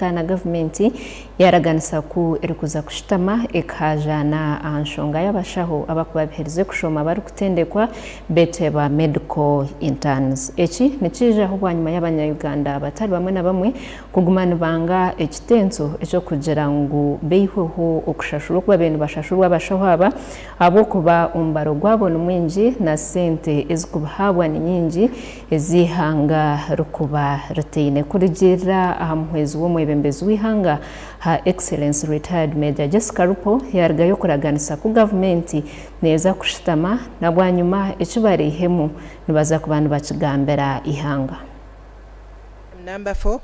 kana gavumenti yaraganisa ku erikuza kushitama ekajana anshonga y'abashaho abakuba bihereze kushoma bari kutendekwa bete ba medical interns. Eki nikije aho bwanyuma y'abanya-Uganda batari bamwe na bamwe kugumana banga ekitenso ejo kugira ngo beihoho okushashura kuba bene bashashurwa abashaho aba abo kuba umbaro gwabo n'umwinji na sente ezikubahabwa ni nyingi ezihanga rukuba ruteine kurigira aha muhezi w'omwebembezi w'ihanga ha Excellence Retired Major Jessica Rupo yargayo kuraganisa ku government neza kushitama na bwanyuma ekibarihemu nibaza ku bantu bakigambera ihanga. Number 4.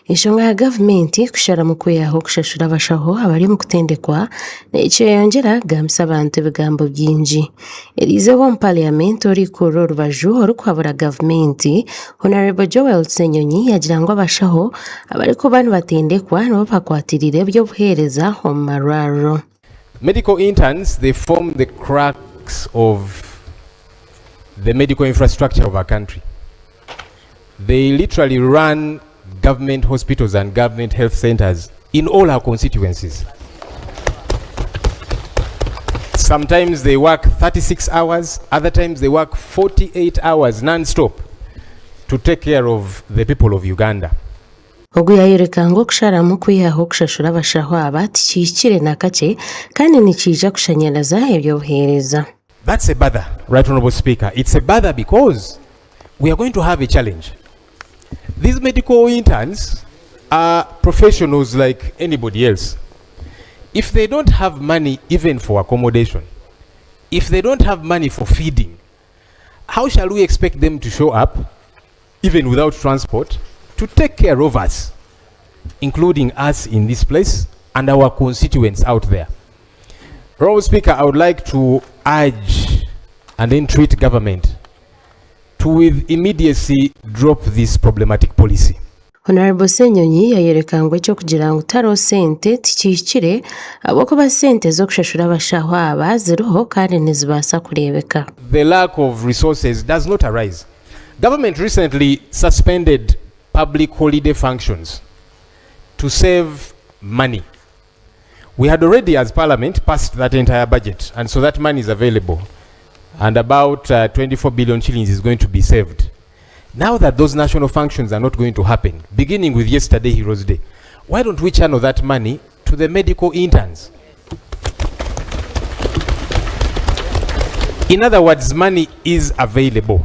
Ishonga ya gavumenti kushara mukuyaho kushashura abashaho abari mu kutendekwa n'icyo yongera gamsa abantu bigambo byinji erize wo parliament ori kuro rubaju ori kwabura gavumenti Honorable Joel Senyonyi yagira ngo abashaho abari ko bantu batendekwa no bakwatirire byo buhereza mu mararo. Medical interns, they form the cracks of the medical infrastructure of our country. They literally run government hospitals and government health centers in all our constituencies. Sometimes they work 36 hours, other times they work 48 hours non-stop to take care of the people of Uganda. Ogu yayereka ngo kushara mukuyaho kushashura abashaho abati kikire nakache kandi nikija kushanyaraza ebyo buhereza. That's a bother, Right Honorable Speaker. It's a bother because we are going to have a challenge. These medical interns are professionals like anybody else. If they don't have money even for accommodation, if they don't have money for feeding, how shall we expect them to show up, even without transport, to take care of us, including us in this place and our constituents out there? Honorable Speaker, I would like to urge and entreat government to with immediacy drop this problematic policy. Honorable Senyonyi yayereka ngo cyo kugira ngo taro sente tikikire aboko ba sente zo kushashura abashaho abaziroho kandi nizibasa kurebeka. The lack of resources does not arise. Government recently suspended public holiday functions to save money. We had already as Parliament passed that entire budget, and so that money is available. And about 24 billion shillings is going to be saved. Now that those national functions are not going to happen, beginning with yesterday Heroes Day, why don't we channel that money to the medical interns? In other words, money is available.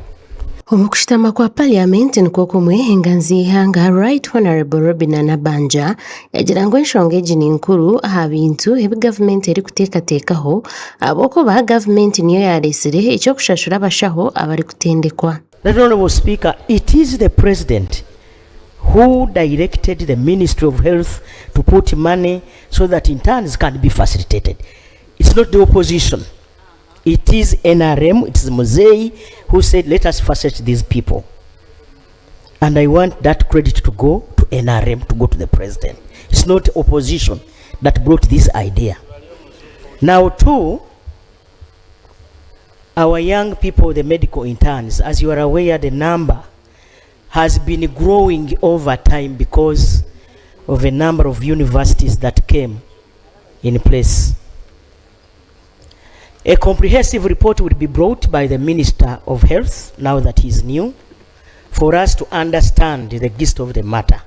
Omukushitama kwa parliament niko kumwe enganzi ihanga Right Honorable Robina Nabanja yagira ngo enshongeji ni nkuru aha bintu ebi government eri kutekatekaho aboko ba government niyo yaresire icyo kushashura abashaho abari kutendekwa. Right Honorable Speaker, it is the President who directed the Ministry of Health to put money so that interns can be facilitated. It's not the opposition. It is NRM, it is Mosei who said, let us facilitate these people. And I want that credit to go to NRM, to go to the President. It's not opposition that brought this idea. Now too, our young people, the medical interns, as you are aware, the number has been growing over time because of a number of universities that came in place. A comprehensive report will be brought by the Minister of Health, now that he is new, for us to understand the gist of the matter.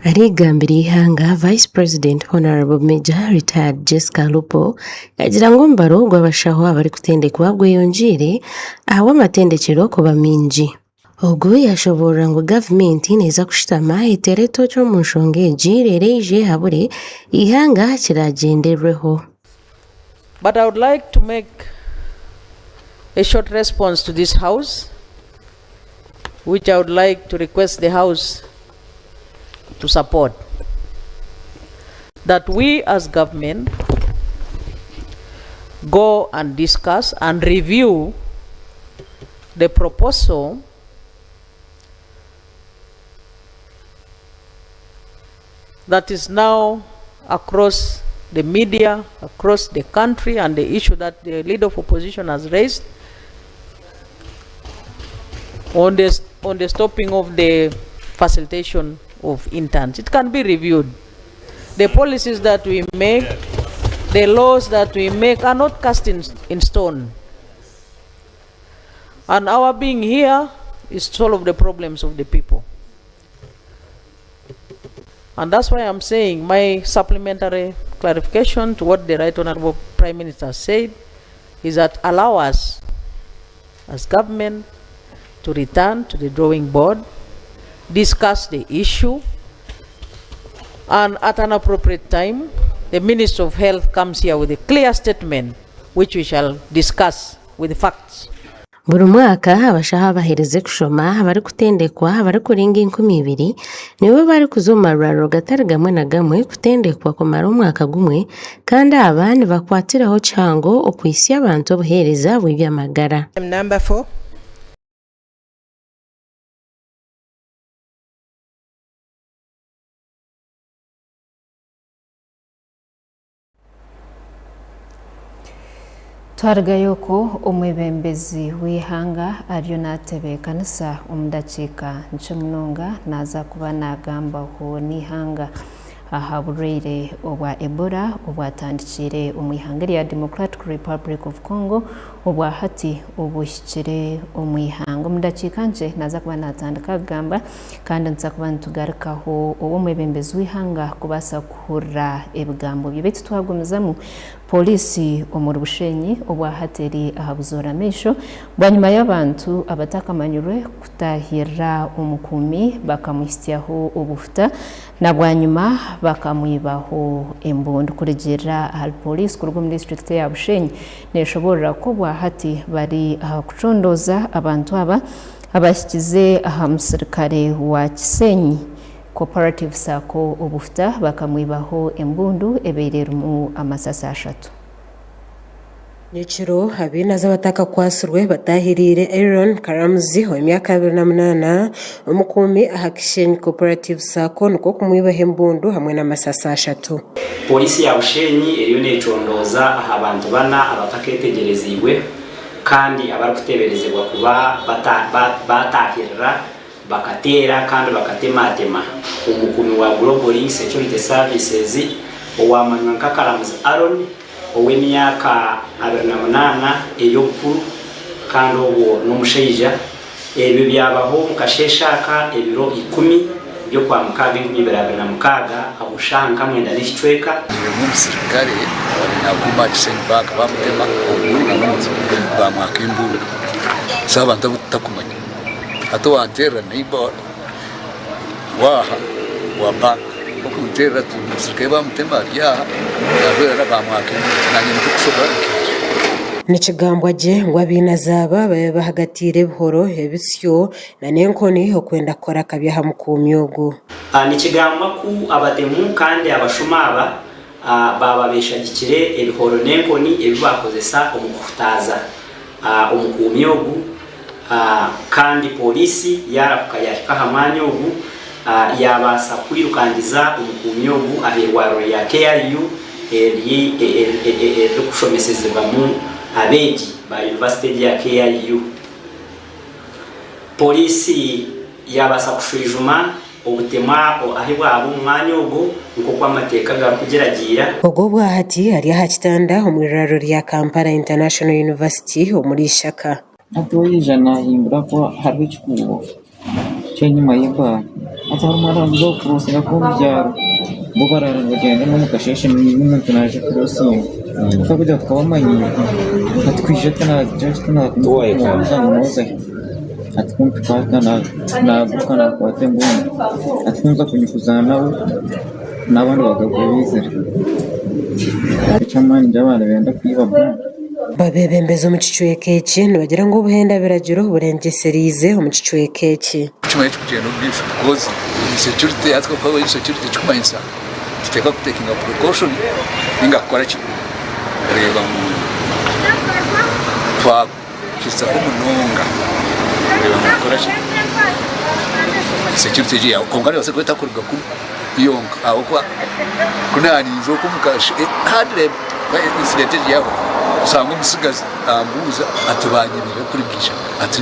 Arigambiri ihanga Vice President Honorable Major Retired Jessica Rupo yagira ngo mbaro gw'abashaho abari kutendekwa gweyonjire aho amatendekero ko baminji. Ogu yashobora ngo government neza kushitama itereto cyo mu nshongeji rereje habure ihanga kiragenderweho. But I would like to make a short response to this House, which I would like to request the House to support. That we as government go and discuss and review the proposal that is now across the media, across the country, and the issue that the leader of opposition has raised on the stopping of the facilitation of interns. It can be reviewed. The policies that we make, the laws that we make are not cast in stone. And our being here is to solve the problems of the people. And that's why I'm saying my supplementary clarification to what the Right Honorable Prime Minister said is that allow us as government to return to the drawing board, discuss the issue, and at an appropriate time, the Minister of Health comes here with a clear statement which we shall discuss with the facts. buri mwaka abashaho bahereze kushoma abari kutendekwa abari kuringa 200 nibo bari kuzuma rwaro gatari gamwe na gamwe kutendekwa kumara umwaka gumwe kandi abandi bakwatiraho cyango okwisi abantu obuhereza bw'ibyamagara. Number 4. Twaragayoko omwebembezi w'ihanga ariyo natebe kanisa omudakika nchemunonga naza kuba nagambaho n'ihanga aha burere obwa Ebola obwatandikire omwihanga lya Democratic Republic of Congo obwa hati obuhikire omwihanga omudakika nche naza kuba natandika kugamba kandi nza kuba ntugarukaho omwebembezi w'ihanga kubasa kuhura ebigambo byebetu twagumizamu polisi omuri Bushenyi obwa hateri ahabuzora mesho bwanyuma y'abantu abatakamanyurwe kutahira omukumi bakamuhistyaho obufuta na bwanyuma bakamwibaho embundu kuregera ahal polisi ku rw'omu district ya Bushenyi neshobora ko bwa hati bari kucondoza abantu aba abashyikize aha musirikare wa Kisenyi Cooperative Sako obufuta bakamwibaho embundu ebererumu amasasa 3. Nyekiro habina z'abataka kwasirwe batahirire Aaron Karamzi ho emyaka 28 omukumi aha Kisenyi Cooperative Sako nuko kumwibaho embundu hamwe n'amasasa 3. Polisi ya Bushenyi eriyo necondoza aha abantu bana abataketegerezibwe kandi abari kuteberezebwa kuba batahirira bakatera kandi bakatematema umukumi wa Global Security Services owamanywa nka Karamzi Aaron ow'emyaka 28 ey'obukuru kandi obwo n'omushaija ebyo byabaho mukasheshaka ebiro 10 byo kwa mukaga 2026 abushanka mwenda n'ikicweka umusirikare naguma Kisenyi baka bamutema n'abantu bamwakimbura sabantu butakumanya ato wantera neighbor waha wabaka okuntera tumusirikare bamutema ya yabera bamwakimbura nanye ntukushobora Nichigambwa je ngwabina zaba bahagatire buhoro ebisyo na nenkoni okwenda kora kabyaha mukumyogo. Nichigambwa ku abatemu kandi abashumaba bababeshagikire ebihoro nenkoni ebibakozesa omukutaza omukumyogo kandi polisi yarakayaka hamanya ogu yabasa kwirukangiza omukumyogo aherwaro ya KIU eri kushomesezebwamu abeji ba University ya KIU. Polisi yabasa kushwijuma obutema ahibwa abo mwanya ogo nko kwa mateka ga kugeragira ogo bwa hati ari hakitanda omwiraro lya Kampala International University omuri Shaka atoyijana himbura ko harwe kikubo cyenyuma y'imba atari ngo kurosera ko byaro bo bararagenda mu kasheshe n'umuntu naje kurosinga ukabujya twabamanye atwije tana kuza munoza atkumpa na bukana kwa tembo atkunza kunyikuzana n'abandi bagabo bizera cyamani by'abana benda kwiba babebembezo mu kicuye keke nibagira ngo ubuhenda biragiro burengeserize mu kicuye keke cyuma cy'ugendo bw'isi kozi security yatwa kwa security cyumayinsa kiteka kutekinga precaution ingakora ki reba mu twa kisa kumunonga reba mu kora ki security ya kongana yose kweta kurga ku yonga aho kwa kunani zo kumukashe hadre ba incident yaho usanga umusigazi ambuza atubanyirira kuri bwisha ati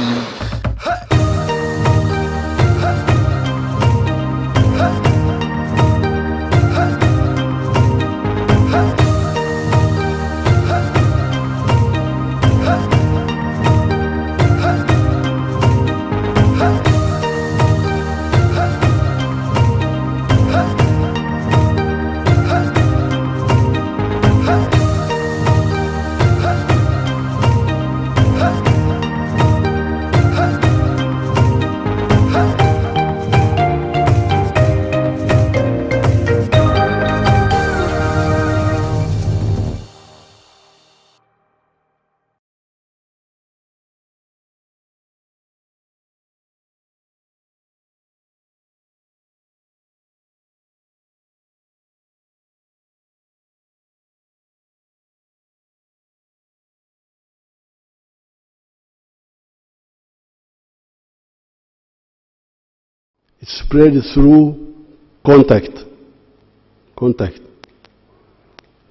It's spread through contact. Contact.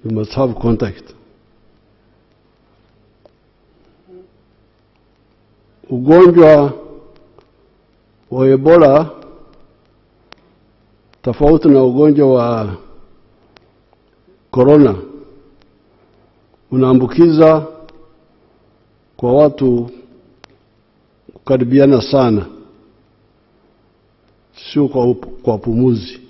You must have contact. Ugonjwa wa Ebola tofauti na ugonjwa wa corona unaambukiza kwa watu kukaribiana sana, sio kwa pumuzi.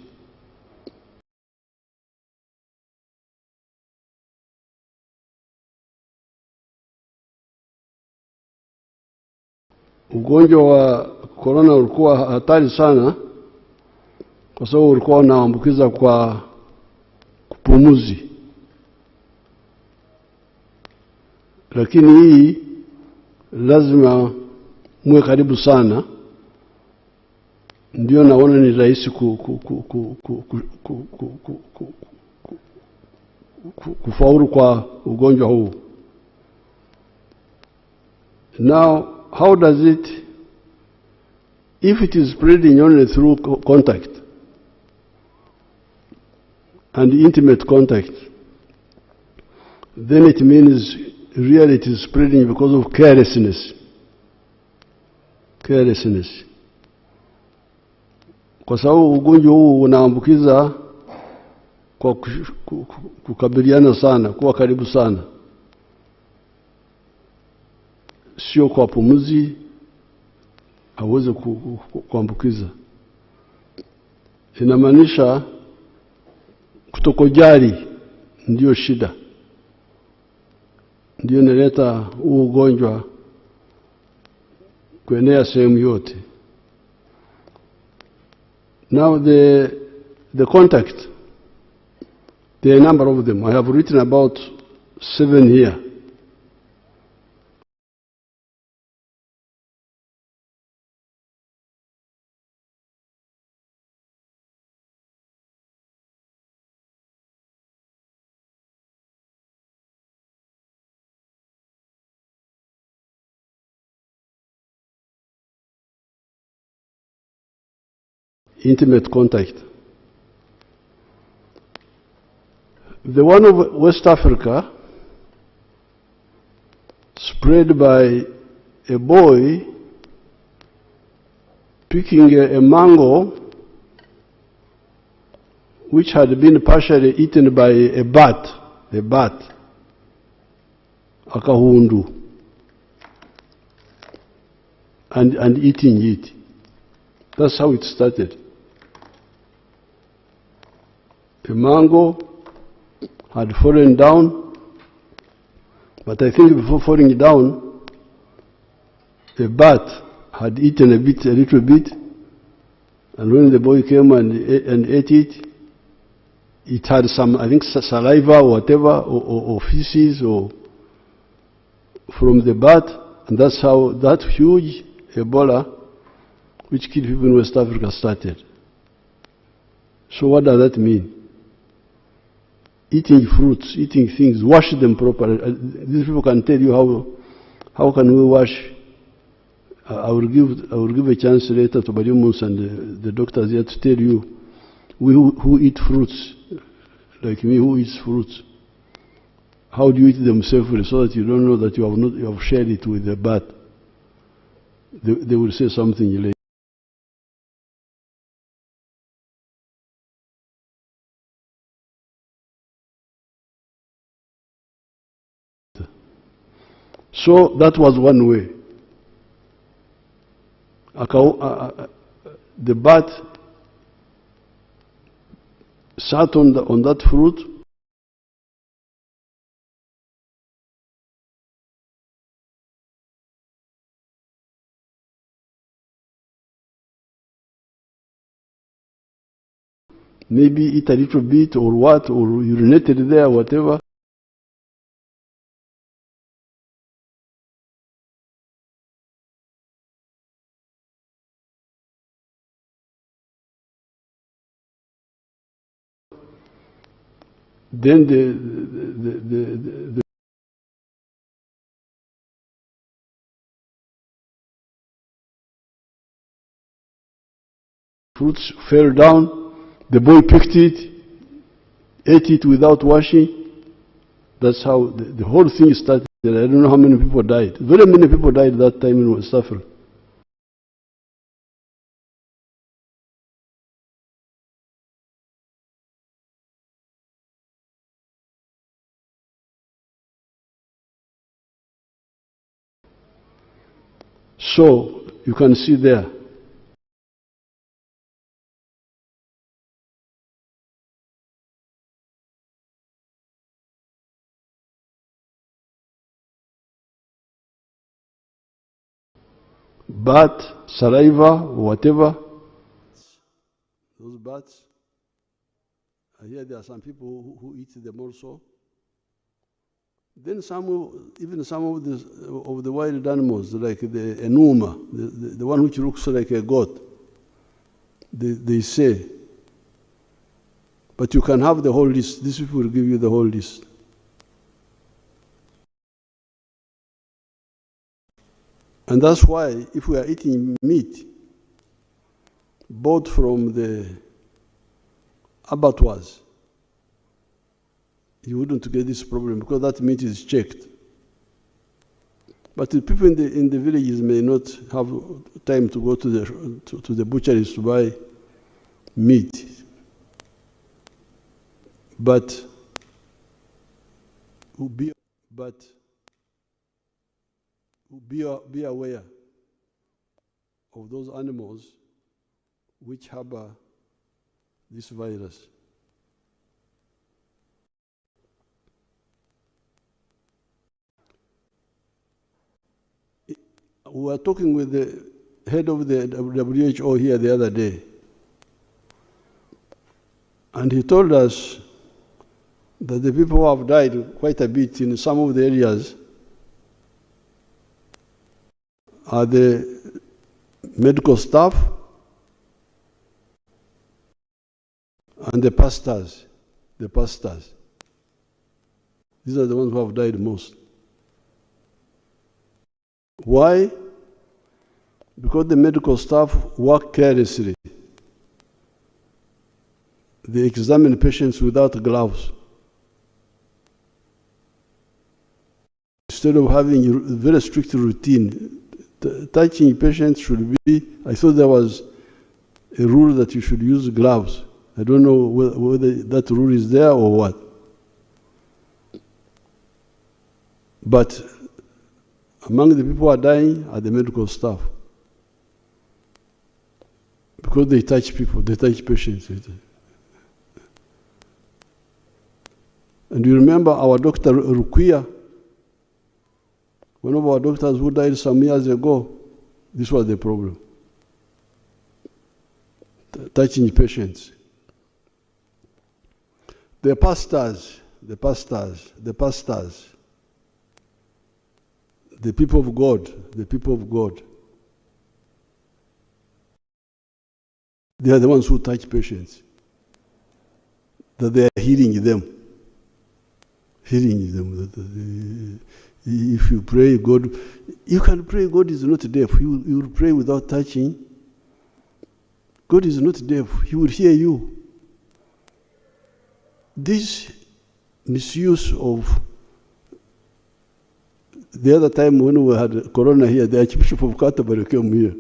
Ugonjwa wa corona ulikuwa hatari sana kwa sababu ulikuwa unaambukiza kwa kupumuzi. Lakini hii lazima muwe karibu sana, ndio naona ni rahisi kufaulu kwa ugonjwa huu. Now, how does it, if it is spreading only through contact and intimate contact, then it means really it is spreading because of carelessness. Carelessness. Kwa sababu ugonjwa huu unaambukiza kwa kukabiliana sana, kuwa karibu sana, sio kwa pumuzi hawezi kuambukiza. Inamaanisha kutokojali ndio shida, ndio inaleta huu ugonjwa kuenea sehemu yote. Now the contact, there are a number of them. I have written about 7 here. Intimate contact. The one of West Africa spread by a boy picking a mango which had been partially eaten by a bat, akahundu, and eating it. That's how it started. The mango had fallen down, but I think before falling down, the bat had eaten a little bit, and when the boy came and ate it, it had some, I think, saliva or whatever, or feces or from the bat, and that's how that huge Ebola, which killed people in West Africa, started. So what does that mean? Eating fruits, eating things, wash them properly. These people can tell you how can we wash. I will give a chance later to Badiumus and the doctors here to tell you, we who eat fruits, like me who eats fruits, how do you eat them safely so that you don't know that you have shared it with the bat? They will say something later. So that was one way. The bat sat on that fruit, maybe eat a little bit or what, or urinated there, whatever. Then the fruits fell down, the boy picked it, ate it without washing. That's how the whole thing started. I don't know how many people died. Very many people died that time in West Africa. So, you can see there. Bat, saliva, whatever. Those bats. I hear there are some people who eat them also. Then even some of the wild animals, like the enuma, the one which looks like a goat, they say. But you can have the whole list. These people will give you the whole list. And that's why if we are eating meat bought from the abattoirs, you wouldn't get this problem because that meat is checked. But the people in the villages may not have time to go to the butcheries to buy meat. But be aware of those animals which harbor this virus. We were talking with the head of the WHO here the other day, and he told us that the people who have died quite a bit in some of the areas are the medical staff and the pastors. These are the ones who have died most. Why? Because the medical staff work carelessly. They examine patients without gloves. Instead of having a very strict routine, touching patients should be, I thought there was a rule that you should use gloves. I don't know whether that rule is there or what. But among the people who are dying are the medical staff. Because they touch people, they touch patients. And you remember our doctor Rukia, one of our doctors who died some years ago, this was the problem. Touching patients. The pastors, the people of God, they are the ones who touch patients. That they are healing them. If you pray, God, you can pray, God is not deaf. You will pray without touching. God is not deaf. He will hear you. This misuse of the other time when we had corona here, the Archbishop of Canterbury came here.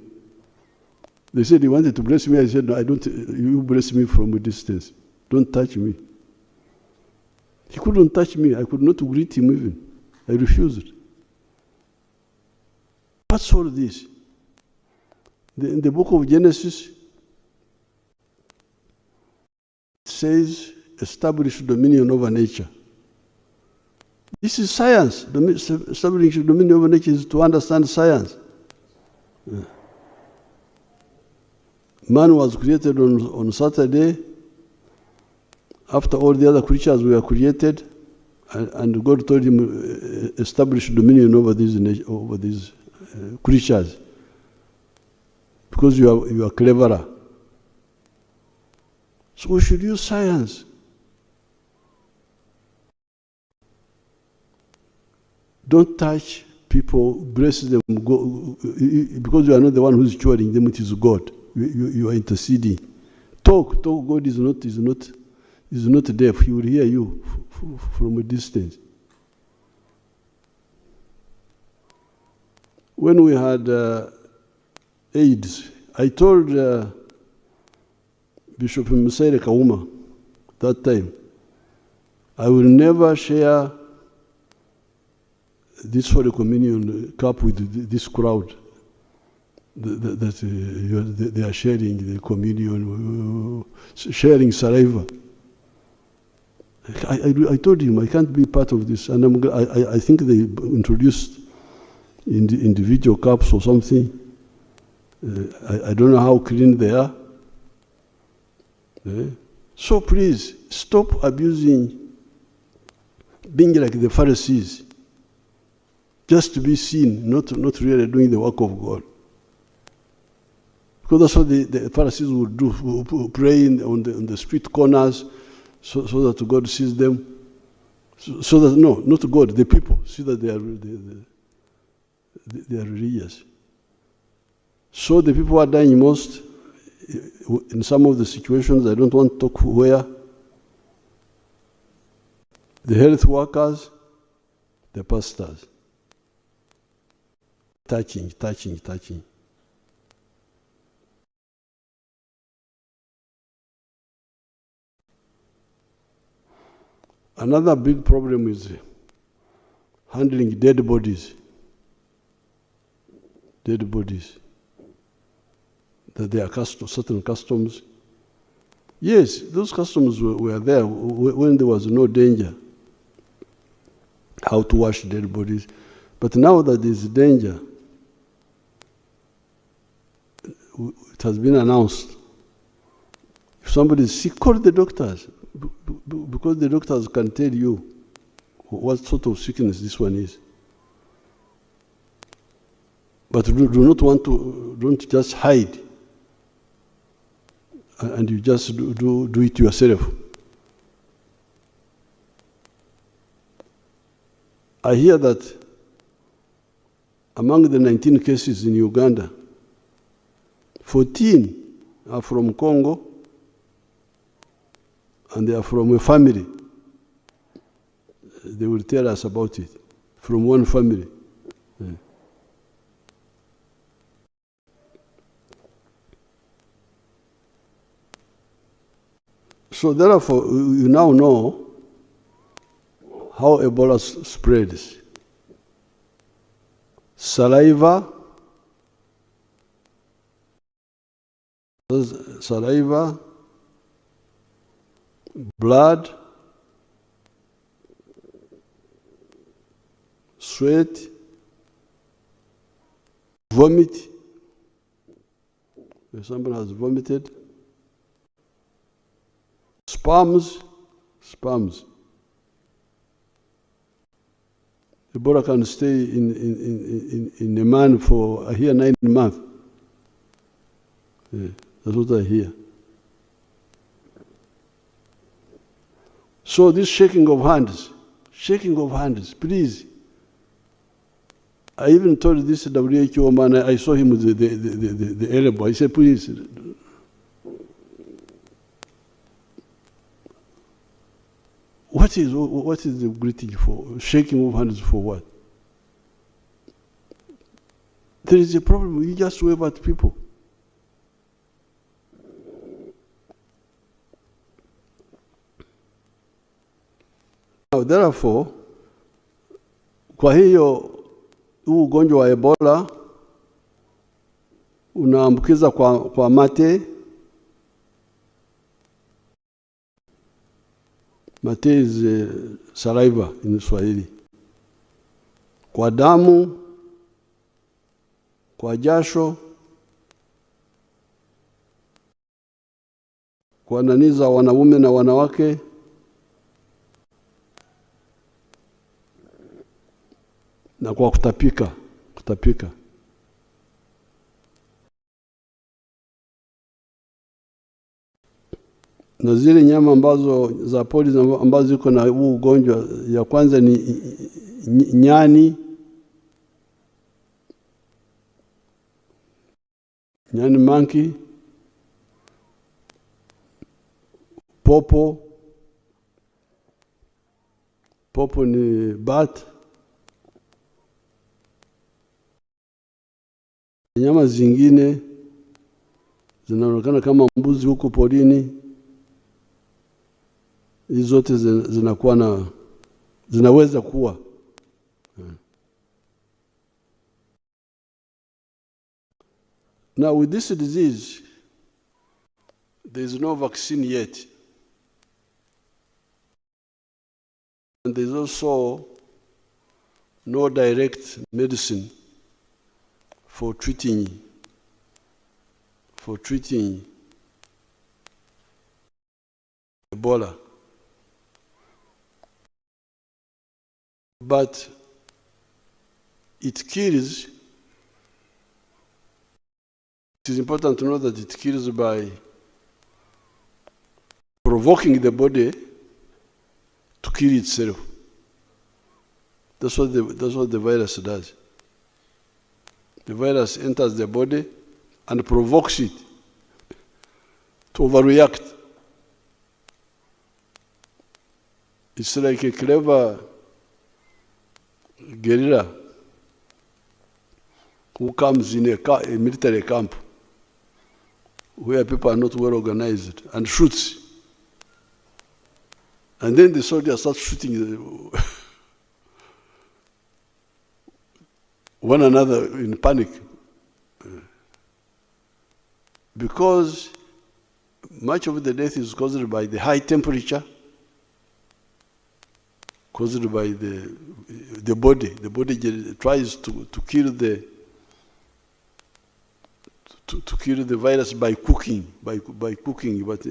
They said he wanted to bless me. I said, no, I don't. You bless me from a distance. Don't touch me. He couldn't touch me. I could not greet him even. I refused. What's all this? In the book of Genesis, it says, establish dominion over nature. This is science. Establishing dominion over nature is to understand science. Man was created on Saturday, after all the other creatures were created, and God told him, establish dominion over these creatures, because you are cleverer. So we should use science. Don't touch people, bless them, because you are not the one who is curing them, it is God. You are interceding. talk. God is not deaf. He will hear you from a distance. When we had AIDS, I told Bishop Musaire Kauma that time, I will never share this Holy Communion cup with this crowd that they are sharing the communion, sharing saliva. I told him I can't be part of this, and I think they introduced individual cups or something. I don't know how clean they are. So please stop abusing, being like the Pharisees, just to be seen, not really doing the work of God. Because that's what the Pharisees would do, praying on the street corners, so that God sees them. So that, no, not God, the people see that they are religious. So the people are dying most in some of the situations. I don't want to talk where. The health workers, the pastors. Touching. Another big problem is handling dead bodies. That there are certain customs. Yes, those customs were there when there was no danger. How to wash dead bodies. But now that there is danger, it has been announced. If somebody is sick, call the doctors, because the doctors can tell you what sort of sickness this one is. But don't just hide, and you just do it yourself. I hear that among the 19 cases in Uganda, 14 are from Congo, and they are from a family. They will tell us about it, from one family. Yeah. So therefore, you now know how Ebola spreads. Saliva, blood, sweat, vomit. If somebody has vomited, sperms. Ebola can stay in a man for, I hear, 9 months. Yeah, that's what I hear. So this shaking of hands, please. I even told this WHO man, I saw him with the elbow. I said, please. What is the greeting for? Shaking of hands for what? There is a problem. You just wave at people. Now, therefore, kwa hiyo huu ugonjwa wa Ebola unaambukiza kwa mate. Mate is saliva in Swahili. Kwa damu, kwa jasho, kwa nani za wanaume na wanawake, na kwa kutapika. Na zile nyama ambazo za pori ambazo ziko na huu ugonjwa, ya kwanza ni nyani monkey, popo ni bat. Nyama zingine zinaonekana kama mbuzi huko porini. Hizo zote zinaweza kuwa. Now with this disease, there is no vaccine yet. And there is also no direct medicine for treating Ebola. But it kills. It is important to know that it kills by provoking the body to kill itself. That's what the virus does. The virus enters the body and provokes it to overreact. It's like a clever guerrilla who comes in a military camp where people are not well organized and shoots. And then the soldiers start shooting one another in panic. Because much of the death is caused by the high temperature, caused by the body. The body tries to kill the virus by cooking, but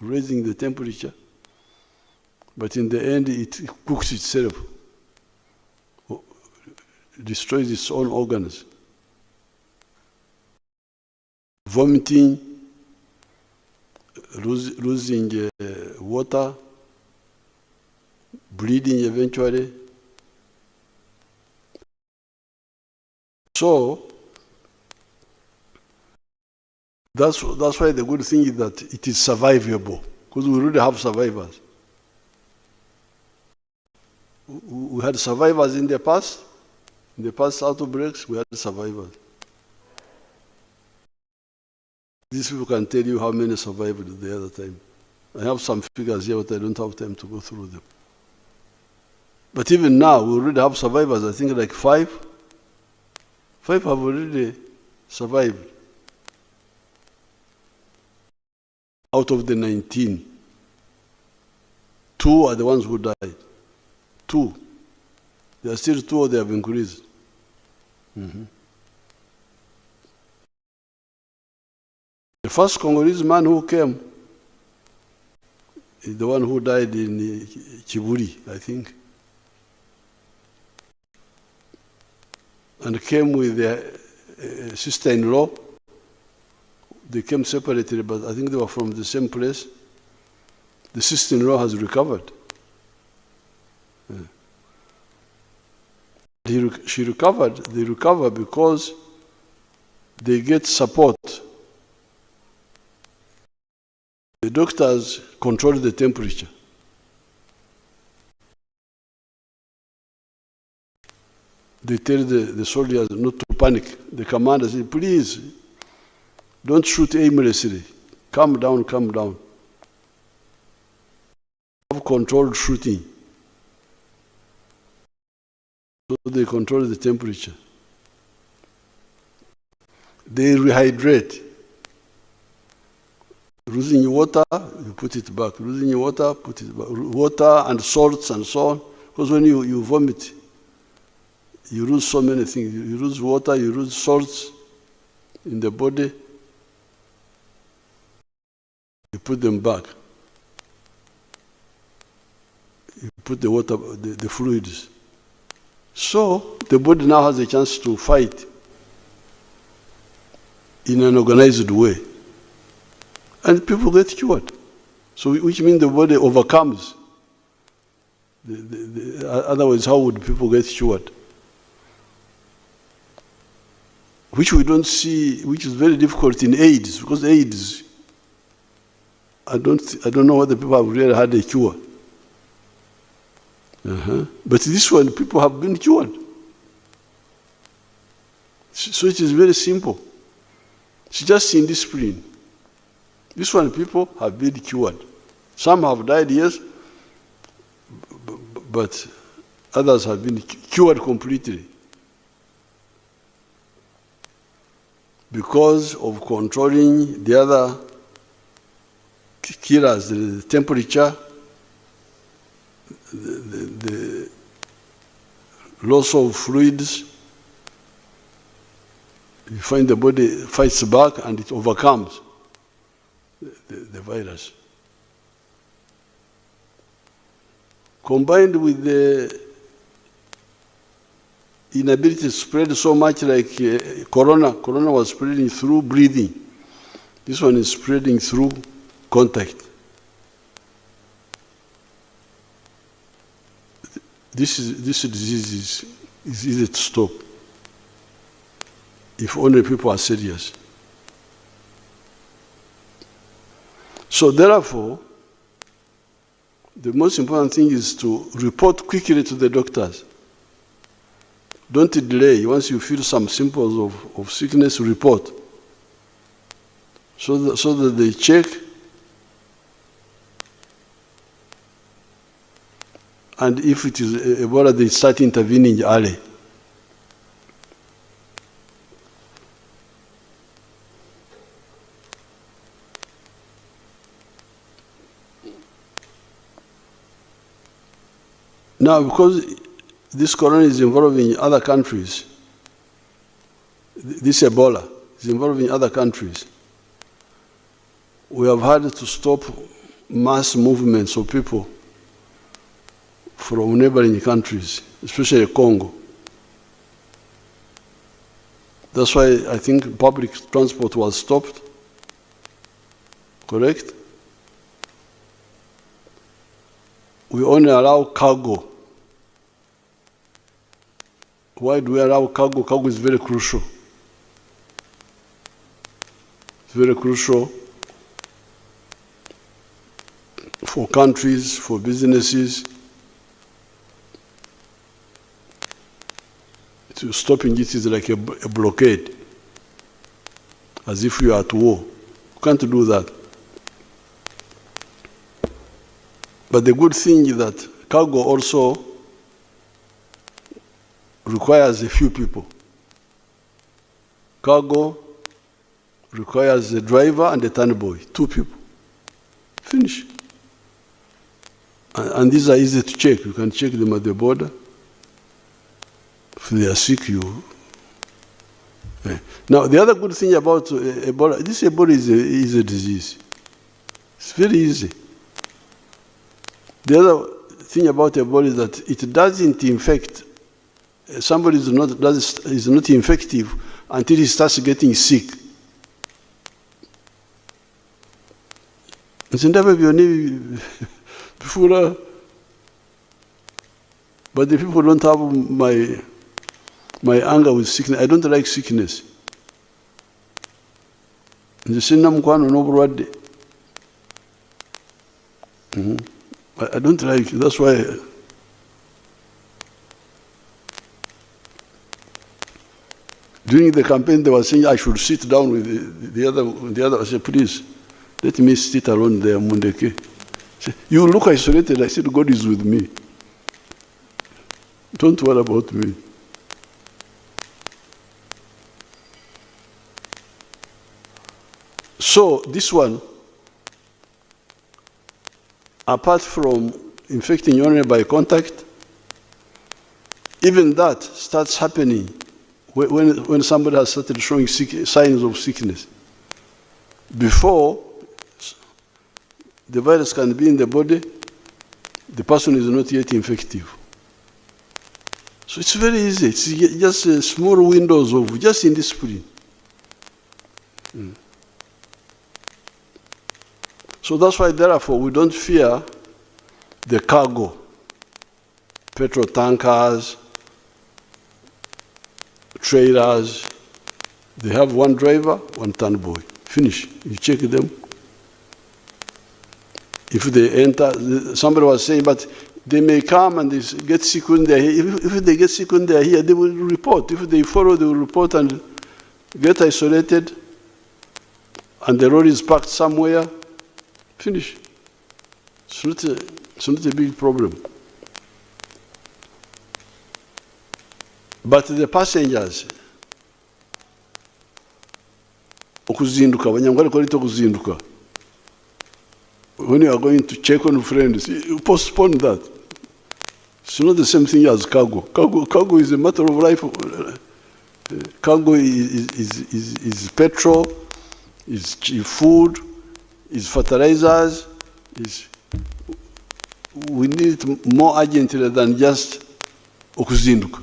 raising the temperature. But in the end, it cooks itself, destroys its own organs. Vomiting, losing water, bleeding eventually. So, that's why the good thing is that it is survivable, because we really have survivors. We had survivors in the past outbreaks, we had survivors. These people can tell you how many survived the other time. I have some figures here, but I don't have time to go through them. But even now, we already have survivors. I think like 5 have already survived out of the 19. 2 are the ones who died. 2. There are still 2, or they have increased. The first Congolese man who came is the one who died in Chiburi, I think. And came with their sister-in-law. They came separately, but I think they were from the same place. The sister-in-law has recovered. She recovered. They recover because they get support. The doctors control the temperature. They tell the soldiers not to panic. The commander says, please, don't shoot aimlessly. Calm down, calm down. Have controlled shooting. So they control the temperature. They rehydrate. Losing your water, you put it back. Losing your water, put it back. Water and salts and so on. Because when you vomit, you lose so many things. You lose water, you lose salts in the body. You put them back. You put the water, the fluids. So the body now has a chance to fight in an organized way. And people get cured. So which means the body overcomes. Otherwise, how would people get cured? Which we don't see, which is very difficult in AIDS, because AIDS I don't know whether people have really had a cure. But this one, people have been cured. So it is very simple. It's just indiscipline. This one, people have been cured. Some have died, yes, but others have been cured completely because of controlling the other killers, the temperature, the loss of fluids. You find the body fights back and it overcomes the virus. Combined with the inability to spread so much like corona was spreading through breathing. This one is spreading through contact. This disease is easy to stop if only people are serious. So therefore, the most important thing is to report quickly to the doctors. Don't delay. Once you feel some symptoms of sickness, report. So that they check and if it is Ebola, they start intervening early. Now, because this corona is involving other countries, this Ebola is involving other countries, we have had to stop mass movements of people from neighboring countries, especially Congo. That's why I think public transport was stopped, correct? We only allow cargo. Why do we allow cargo? Cargo is very crucial. It's very crucial for countries, for businesses. Stopping it is like a blockade, as if you are at war. You can't do that. But the good thing is that cargo also requires a few people. Cargo requires a driver and a turnboy, 2 people. Finish. And these are easy to check. You can check them at the border. If they are sick, you... Now, the other good thing about Ebola, this Ebola is a disease. It's very easy. The other thing about Ebola is that it doesn't infect. Somebody is not infective until he starts getting sick. But the people don't have my anger with sickness. I don't like sickness. I don't like it. That's why during the campaign they were saying I should sit down with the other. I said, please, let me sit alone there, Mundeke. You look isolated. I said, God is with me. Don't worry about me. So this one, apart from infecting only by contact, even that starts happening when somebody has started showing signs of sickness. Before the virus can be in the body, the person is not yet infective. So it's very easy. It's just small windows of just indiscipline. So that's why, therefore, we don't fear the cargo, petrol tankers, trailers. They have one driver, one turnboy. Finish. You check them. If they enter, somebody was saying, but they may come and they get sick when they're here. If they get sick when they're here, they will report. If they follow, they will report and get isolated, and the road is parked somewhere, finish. It's not a big problem. But the passengers, okuzinduka, abanyarwanda ko kuzinduka. When you are going to check on friends, you postpone that. It's not the same thing as cargo. Cargo is a matter of life. Cargo is petrol, is food, is fertilizers. We need it more urgently than just okuzinduka.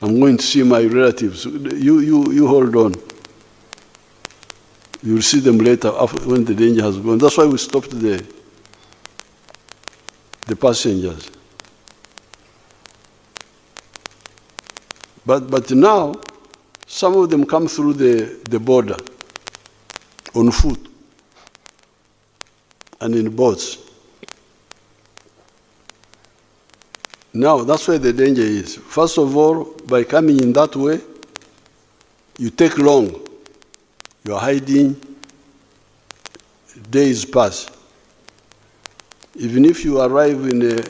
I'm going to see my relatives. You hold on. You'll see them later when the danger has gone. That's why we stopped the passengers. But now, some of them come through the border on foot and in boats. Now, that's where the danger is. First of all, by coming in that way, you take long. You are hiding, days pass. Even if you arrive in a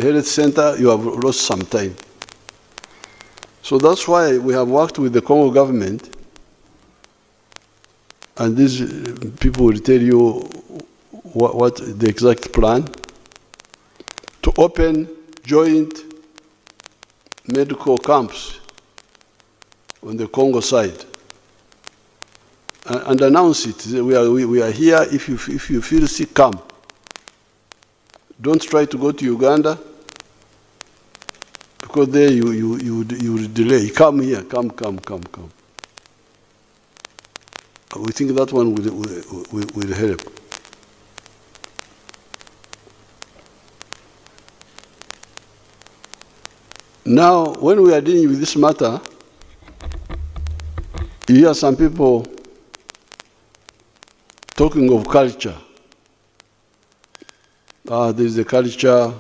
health center, you have lost some time. So that's why we have worked with the Congo government, and these people will tell you what the exact plan, to open joint medical camps on the Congo side. And announce it. We are here. If you feel sick, come. Don't try to go to Uganda, because there you will delay. Come here. Come. We think that one will help. Now, when we are dealing with this matter, you hear some people talking of culture. There's the culture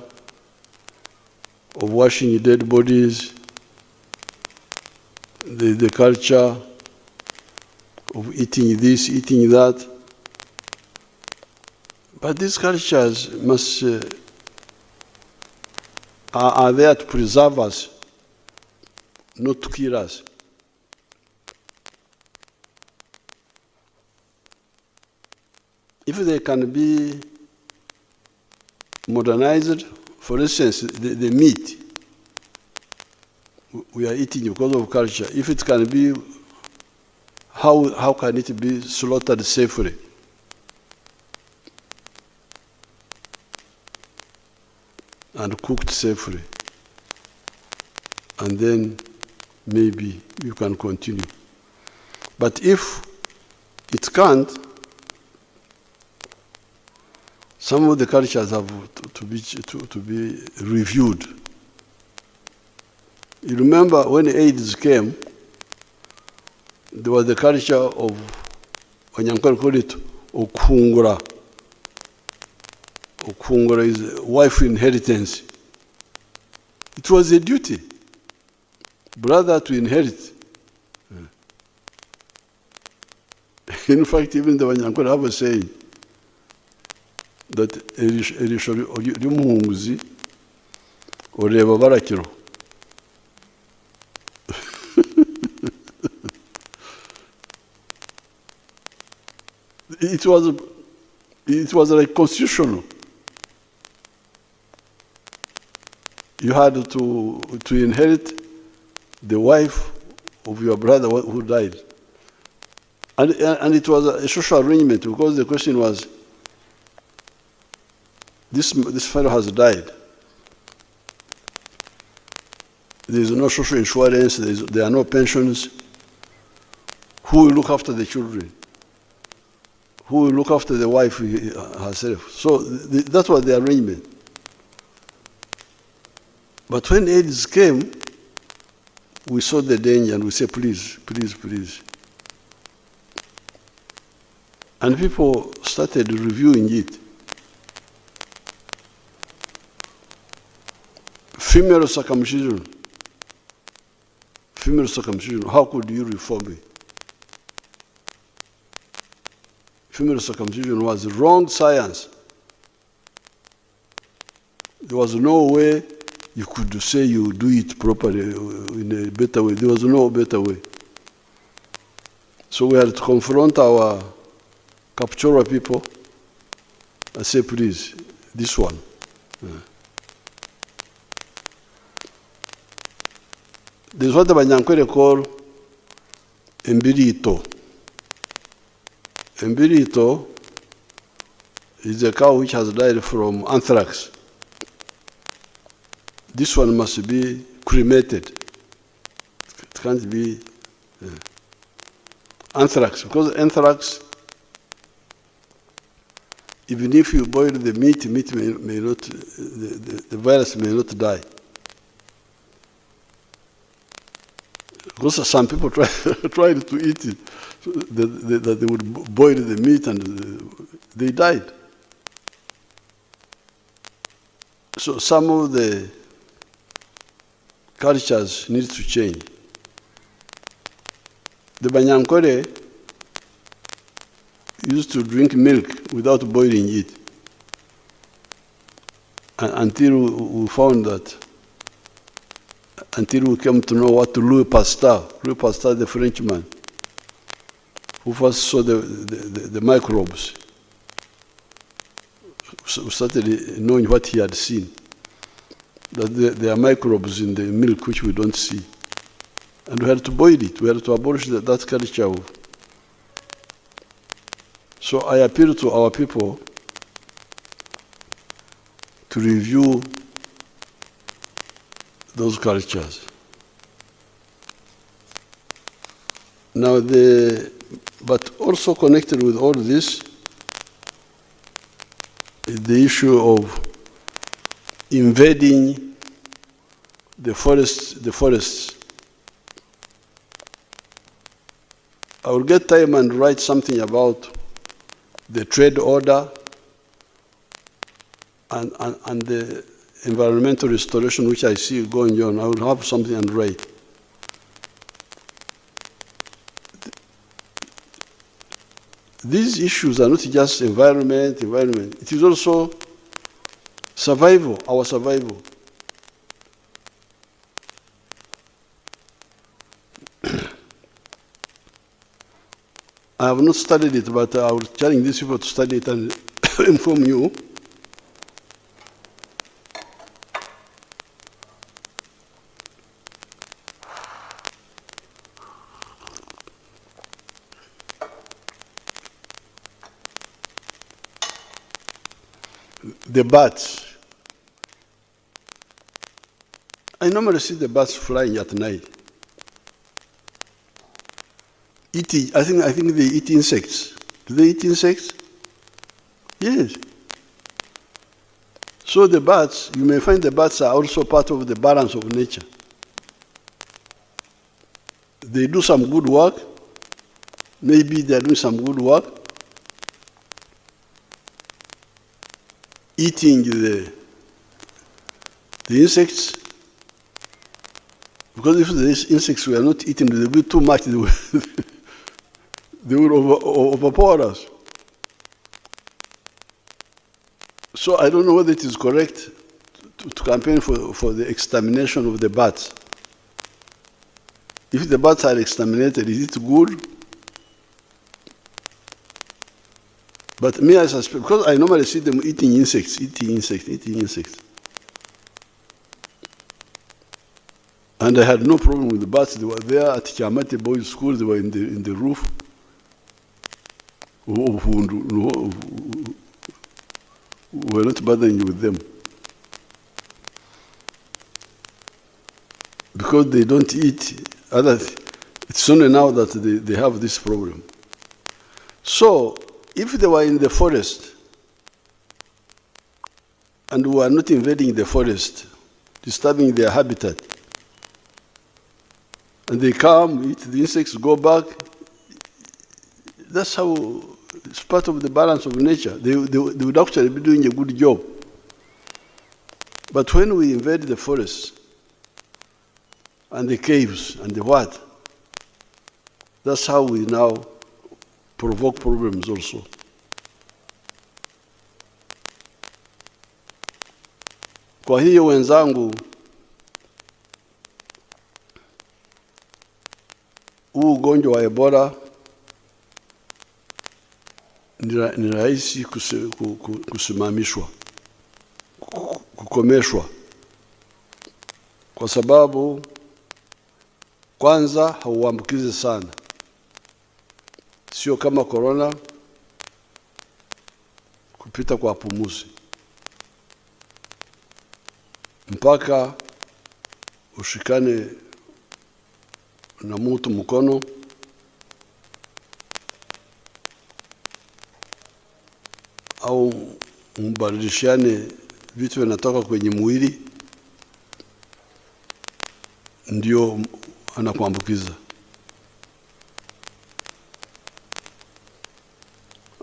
of washing dead bodies. There's the culture of eating this, eating that. But these cultures are there to preserve us, not to kill us. If they can be modernized, for instance, the meat we are eating because of culture, if it can be, how can it be slaughtered safely? And cooked safely. And then maybe you can continue. But if it can't, some of the cultures have to be reviewed. You remember when AIDS came, there was the culture of, Wanyankole call it okungura. Okungura is wife inheritance. It was a duty, brother to inherit. In fact, even the Wanyankole have a saying that erisho ry'umuhunguzi oreba barakiro. It was like constitutional. You had to inherit the wife of your brother who died. And it was a social arrangement, because the question was, this fellow has died. There is no social insurance, there are no pensions. Who will look after the children? Who will look after the wife herself? So that was the arrangement. But when AIDS came, we saw the danger and we said, please, please, please. And people started reviewing it. Female circumcision. Female circumcision, how could you reform it? Female circumcision was wrong science. There was no way you could say you do it properly in a better way. There was no better way. So we had to confront our Kapchorwa people and say, please, this one. There's what the Banyankwere call Embirito. Embirito is a cow which has died from anthrax. This one must be cremated. It can't be anthrax, because anthrax, even if you boil the meat may not, the virus may not die. Because some people tried to eat it, so that they would boil the meat and they died. So some of the cultures need to change. The Banyankwere used to drink milk without boiling it, until we found that, until we came to know what Louis Pasteur, the Frenchman, who first saw the microbes, we started knowing what he had seen, that there are microbes in the milk which we don't see. And we had to boil it. We had to abolish that culture. So I appeal to our people to review those cultures. Now, but also connected with all this is the issue of invading the forests. I will get time and write something about the trade order and the environmental restoration which I see going on. I will have something and write. These issues are not just environment. It is also survival, our survival. I have not studied it, but I will challenge these people to study it and inform you. The bats. I normally see the bats flying at night. Eating, I think they eat insects. Do they eat insects? Yes. So the bats, you may find the bats are also part of the balance of nature. They do some good work. Maybe they are doing some good work. Eating the insects. Because if the insects were not eaten, they would be too much. They will overpower us. So I don't know whether it is correct to campaign for the extermination of the bats. If the bats are exterminated, is it good? But me, I suspect, because I normally see them eating insects. And I had no problem with the bats. They were there at Kiamati Boys School. They were in the roof. We were not bothering with them. Because they don't eat it's only now that they have this problem. So, if they were in the forest, and we are not invading the forest, disturbing their habitat, and they come, eat the insects, go back, that's how It's part of the balance of nature. They would actually be doing a good job. But when we invade the forests and the caves and the what, that's how we now provoke problems also. Kwa hiyo wenzangu, huu ugonjwa wa Ebola ni rahisi kusimamishwa, kukomeshwa, kwa sababu kwanza hauambukizi sana, sio kama corona kupita kwa pumuzi. Mpaka ushikane na mtu mkono, au mbadilishane vitu vinatoka kwenye mwili, ndio anakuambukiza.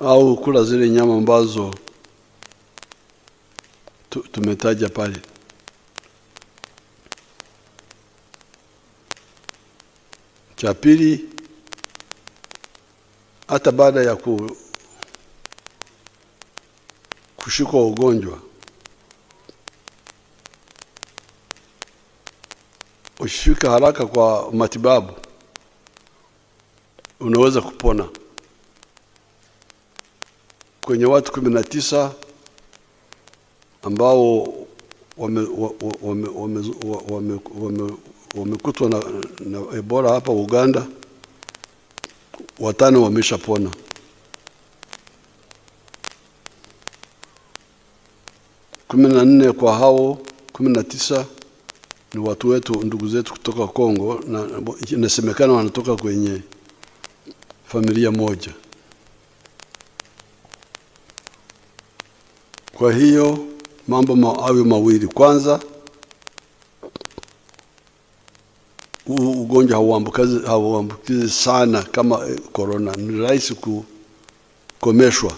Au kula zile nyama ambazo tumetaja pale. Cha pili, hata baada ya kushikwa ugonjwa, ushifika haraka kwa matibabu, unaweza kupona. Kwenye watu 19 ambao wamekutwa na Ebola hapa Uganda, 5 wameshapona. Kumi na 4 kwa hao 19 ni watu wetu, ndugu zetu kutoka Kongo, na inasemekana wanatoka kwenye familia moja. Kwa hiyo mambo awe mawili. Kwanza, ugonjwa hauambukizi sana kama corona, ni rahisi kukomeshwa.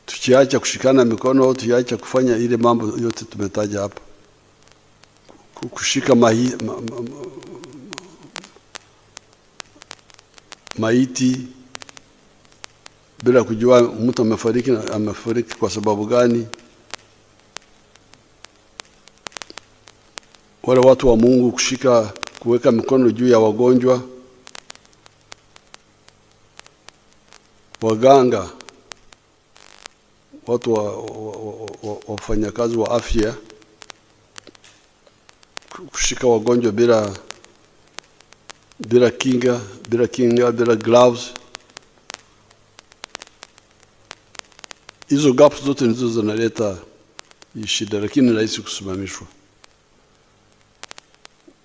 Tukiacha kushikana mikono, tukiacha kufanya ile mambo yote tumetaja hapa, kushika maiti bila kujua mtu amefariki kwa sababu gani. Wale watu wa Mungu kuweka mikono juu ya wagonjwa, waganga, watu wafanyakazi wa afya, kushika wagonjwa bila kinga, bila gloves. Hizo gaps zote ndizo zinaleta shida, lakini rahisi kusimamishwa.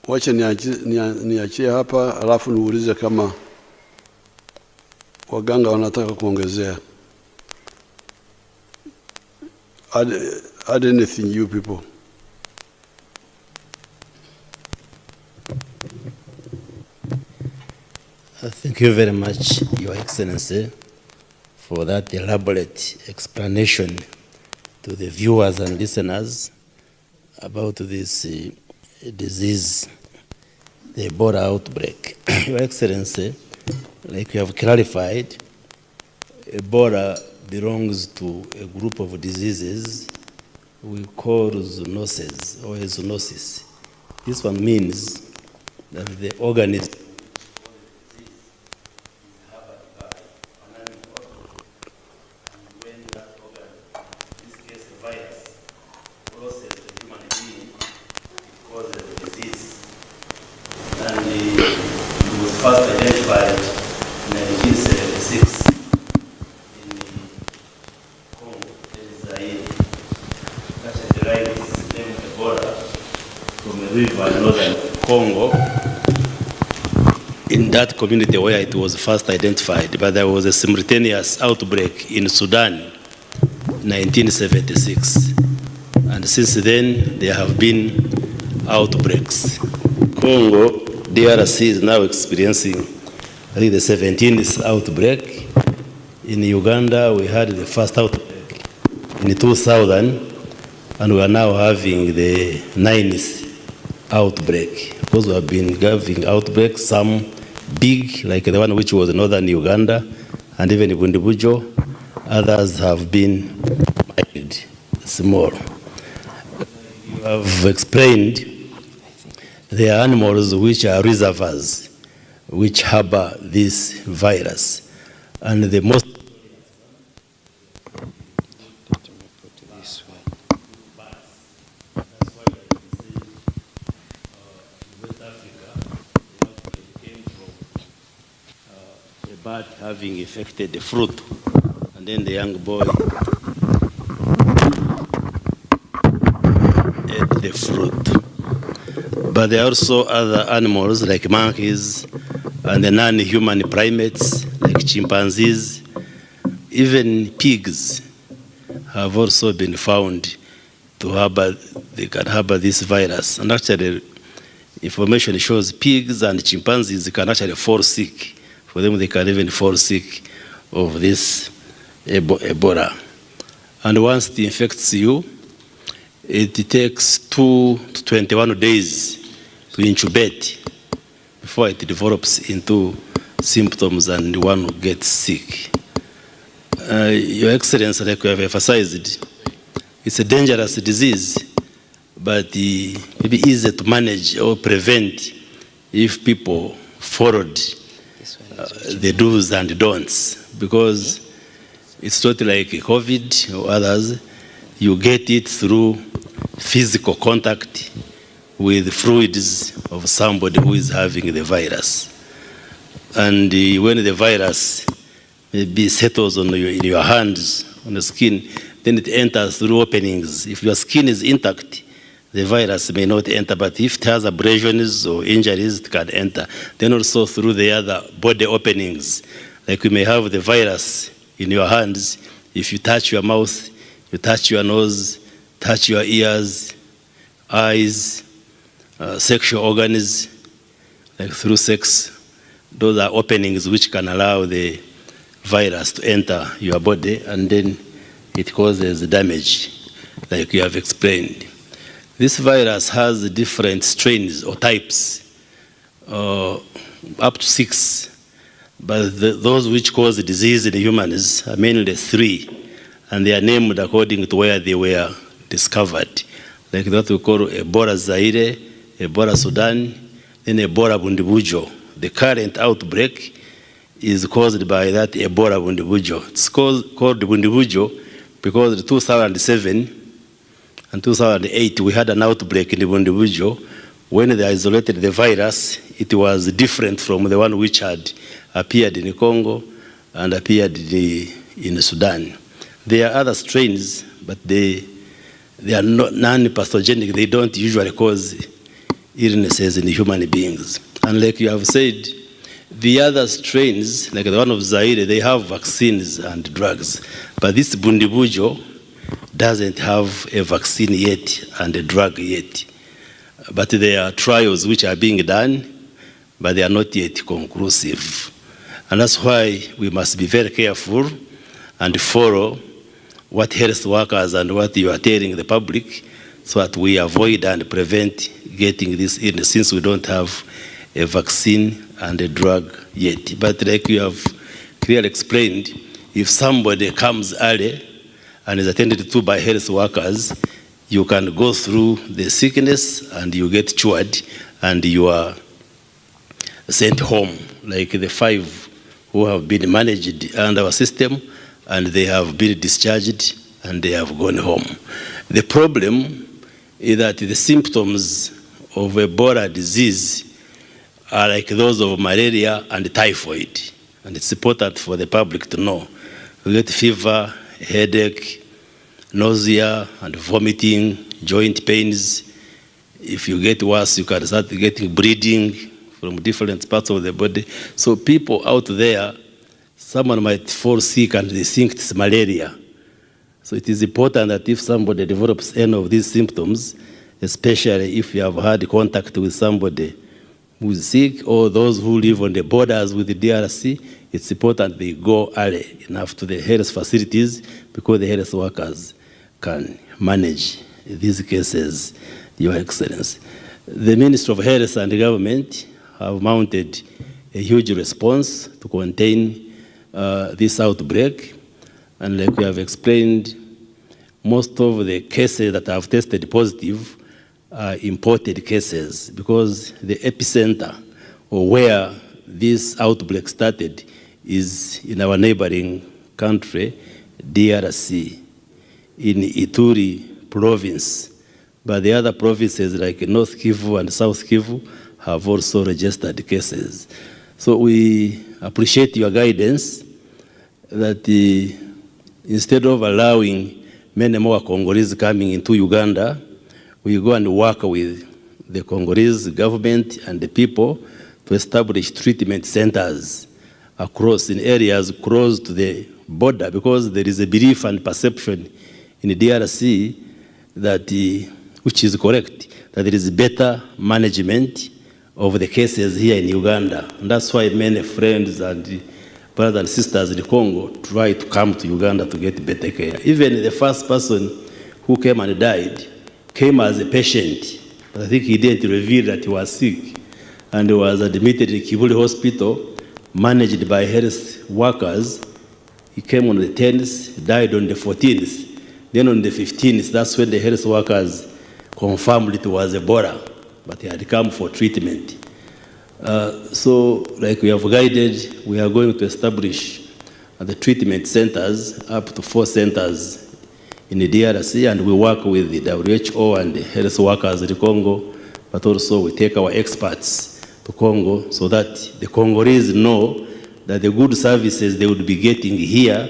Wacha niachie hapa, alafu niulize kama waganga wanataka kuongezea. Add anything, you people. Thank you very much, Your Excellency, for that elaborate explanation to the viewers and listeners about this disease, the Ebola outbreak. Your Excellency, like you have clarified, Ebola belongs to a group of diseases we call zoonoses or zoonosis. This one means that the organism first identified in 1976 in Congo, Zaire. That derived its name Ebola from a river in northern Congo. In that community where it was first identified, but there was a simultaneous outbreak in Sudan in 1976. And since then, there have been outbreaks. Congo DRC is now experiencing I think the 17th outbreak. In Uganda, we had the first outbreak in 2000, and we are now having the 9th outbreak. Because we have been having outbreaks, some big, like the one which was in northern Uganda, and even in Bundibujo. Others have been mild, small. You have explained there are animals which are reservoirs, which harbor this virus. And the most bird having affected the fruit, and then the young boy ate the fruit. But there are also other animals like monkeys and the non-human primates like chimpanzees. Even pigs have also been found to harbor, they can harbor this virus. And actually, information shows pigs and chimpanzees can actually fall sick. For them, they can even fall sick of this Ebola. And once it infects you, it takes 2 to 21 days to incubate before it develops into symptoms and one gets sick. Your Excellency, like you have emphasized, it's a dangerous disease, but maybe easy to manage or prevent if people followed the do's and don'ts, because it's not like COVID or others. You get it through physical contact with fluids of somebody who is having the virus. And when the virus maybe settles on in your hands, on the skin, then it enters through openings. If your skin is intact, the virus may not enter, but if it has abrasions or injuries, it can enter. Then also through the other body openings, like you may have the virus in your hands. If you touch your mouth, you touch your nose, touch your ears, eyes, sexual organs, like through sex, those are openings which can allow the virus to enter your body, and then it causes damage, like you have explained. This virus has different strains or types, up to 6, but those which cause the disease in humans are mainly 3, and they are named according to where they were discovered. Like that we call Ebola Zaire, Ebola Sudan, then Ebola Bundibujo. The current outbreak is caused by that Ebola Bundibujo. It's called Bundibujo because in 2007 and 2008 we had an outbreak in the Bundibujo. When they isolated the virus, it was different from the one which had appeared in Congo and appeared in Sudan. There are other strains, but they are not non-pathogenic. They don't usually cause illnesses in human beings. And like you have said, the other strains, like the one of Zaire, they have vaccines and drugs. But this Bundibujo doesn't have a vaccine yet and a drug yet. But there are trials which are being done, but they are not yet conclusive. And that's why we must be very careful and follow what health workers and what you are telling the public, so that we avoid and prevent getting this illness, since we don't have a vaccine and a drug yet. But like you have clearly explained, if somebody comes early and is attended to by health workers, you can go through the sickness and you get cured and you are sent home, like the 5 who have been managed under our system, and they have been discharged and they have gone home. The problem is that the symptoms of Ebola disease are like those of malaria and typhoid, and it's important for the public to know. You get fever, headache, nausea and vomiting, joint pains. If you get worse, you can start getting bleeding from different parts of the body. So people out there, someone might fall sick and they think it's malaria. So it is important that if somebody develops any of these symptoms, especially if you have had contact with somebody who is sick or those who live on the borders with the DRC, it's important they go early enough to the health facilities because the health workers can manage these cases, Your Excellency. The Ministry of Health and the government have mounted a huge response to contain this outbreak. And like we have explained, most of the cases that have tested positive are imported cases because the epicenter or where this outbreak started is in our neighboring country, DRC, in Ituri province. But the other provinces like North Kivu and South Kivu have also registered cases. So we appreciate your guidance that instead of allowing many more Congolese coming into Uganda, we go and work with the Congolese government and the people to establish treatment centers across in areas close to the border, because there is a belief and perception in the DRC that, which is correct, that there is better management of the cases here in Uganda. And that's why many friends and brothers and sisters in Congo try to come to Uganda to get better care. Even the first person who came and died came as a patient. I think he didn't reveal that he was sick, and he was admitted in Kibuli Hospital, managed by health workers. He came on the 10th, died on the 14th. Then on the 15th, that's when the health workers confirmed it was Ebola, but he had come for treatment. So, like we have guided, we are going to establish the treatment centers, up to 4 centers in the DRC, and we work with the WHO and the health workers in the Congo, but also we take our experts to Congo so that the Congolese know that the good services they would be getting here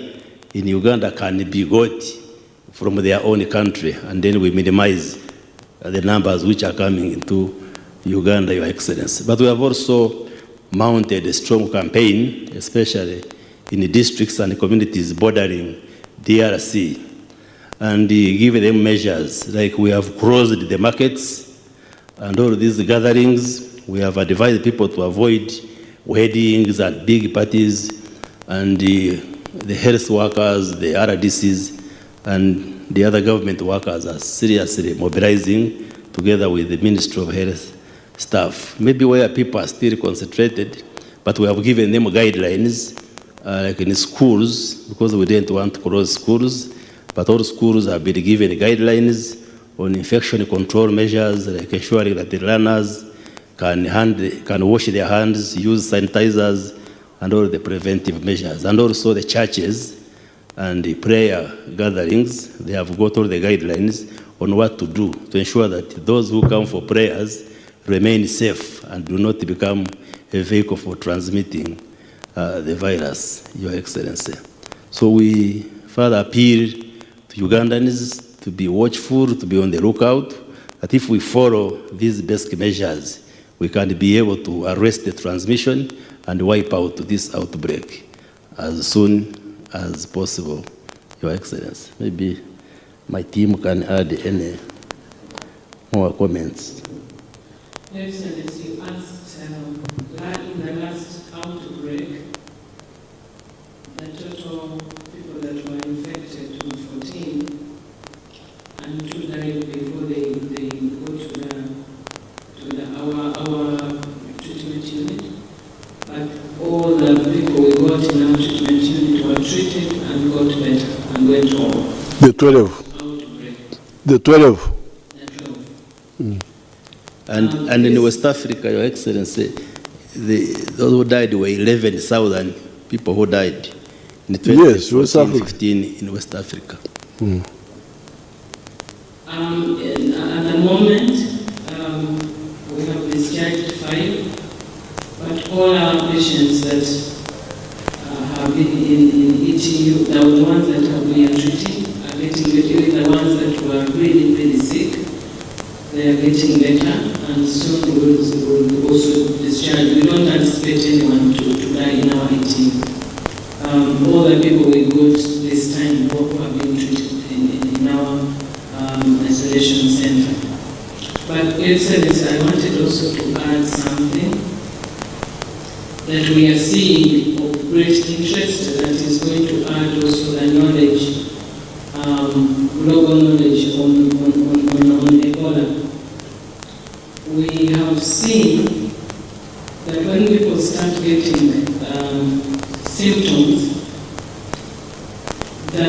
in Uganda can be got from their own country, and then we minimize the numbers which are coming into Uganda, Your Excellency. But we have also mounted a strong campaign, especially in the districts and communities bordering DRC, and give them measures, like we have closed the markets and all these gatherings. We have advised people to avoid weddings and big parties, and the health workers, the RDCs, and the other government workers are seriously mobilizing together with the Ministry of Health staff. Maybe where people are still concentrated, but we have given them guidelines, like in schools, because we didn't want to close schools, but all schools have been given guidelines on infection control measures, like ensuring that the learners can wash their hands, use sanitizers, and all the preventive measures. And also the churches and the prayer gatherings, they have got all the guidelines on what to do to ensure that those who come for prayers remain safe and do not become a vehicle for transmitting the virus, Your Excellency. So we further appeal to Ugandans to be watchful, to be on the lookout, that if we follow these basic measures, we can be able to arrest the transmission and wipe out this outbreak as soon as possible, Your Excellency. Maybe my team can add any more comments. Your Excellency, you asked in the last outbreak, the total people that were infected was 14, and 2 died before they go to our treatment unit. But all the people we got in our treatment unit were treated and got better and went home. The 12. Outbreak. The 12. The 12. Mm. And in West Africa, Your Excellency, those who died were 11,000 people who died in 2015 in West Africa. Mm. At the moment, we have discharged 5, but all our patients that have been in ETU, the ones that have been treated, are getting better. The ones that were really, really sick, they are getting better, and soon we will also discharge. We don't anticipate anyone to die in our ETU. All the people we got this time who have been treated in our isolation center. But Excellency, I wanted also to add something. that we are seeing of great interest that is going to add also the knowledge, global knowledge on Ebola. We have seen that when people start getting symptoms, the